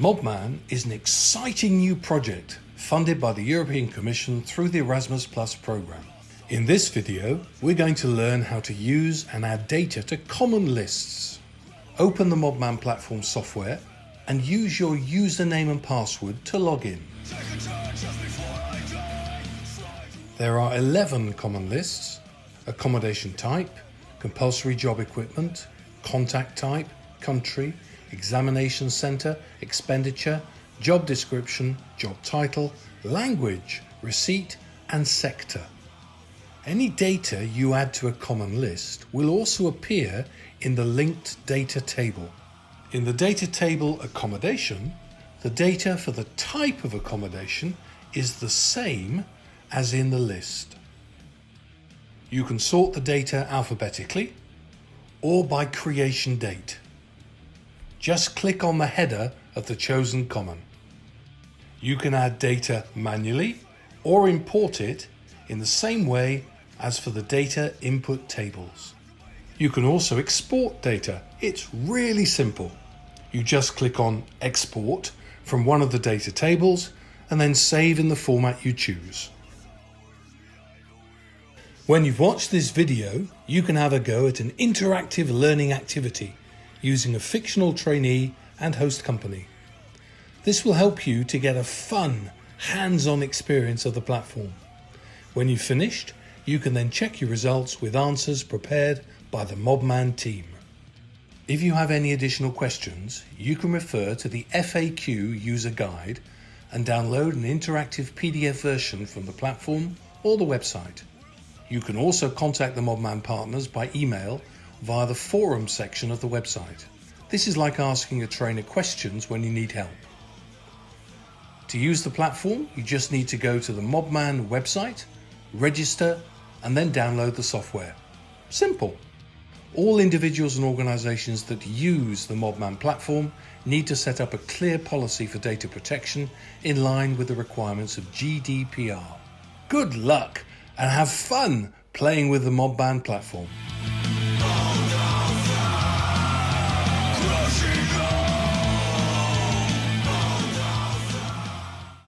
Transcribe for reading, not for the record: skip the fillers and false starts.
MobMan is an exciting new project funded by the European Commission through the Erasmus programme. In this video, we're going to learn how to use and add data to common lists. Open the MobMan platform software and use your username and password to log in. There are 11 common lists: accommodation type, compulsory job equipment, contact type, country, examination centre, expenditure, job description, job title, language, receipt and sector. Any data you add to a common list will also appear in the linked data table. In the data table accommodation, the data for the type of accommodation is the same as in the list. You can sort the data alphabetically or by creation date. Just click on the header of the chosen common. You can add data manually or import it in the same way as for the data input tables. You can also export data. It's really simple. You just click on Export from one of the data tables and then save in the format you choose. When you've watched this video, you can have a go at an interactive learning activity using a fictional trainee and host company. This will help you to get a fun, hands-on experience of the platform. When you've finished, you can then check your results with answers prepared by the MobMan team. If you have any additional questions, you can refer to the FAQ user guide and download an interactive PDF version from the platform or the website. You can also contact the MobMan partners by email via the forum section of the website. This is like asking a trainer questions when you need help. To use the platform, you just need to go to the MobMan website, register, and then download the software. Simple. All individuals and organizations that use the MobMan platform need to set up a clear policy for data protection in line with the requirements of GDPR. Good luck and have fun playing with the MobMan platform.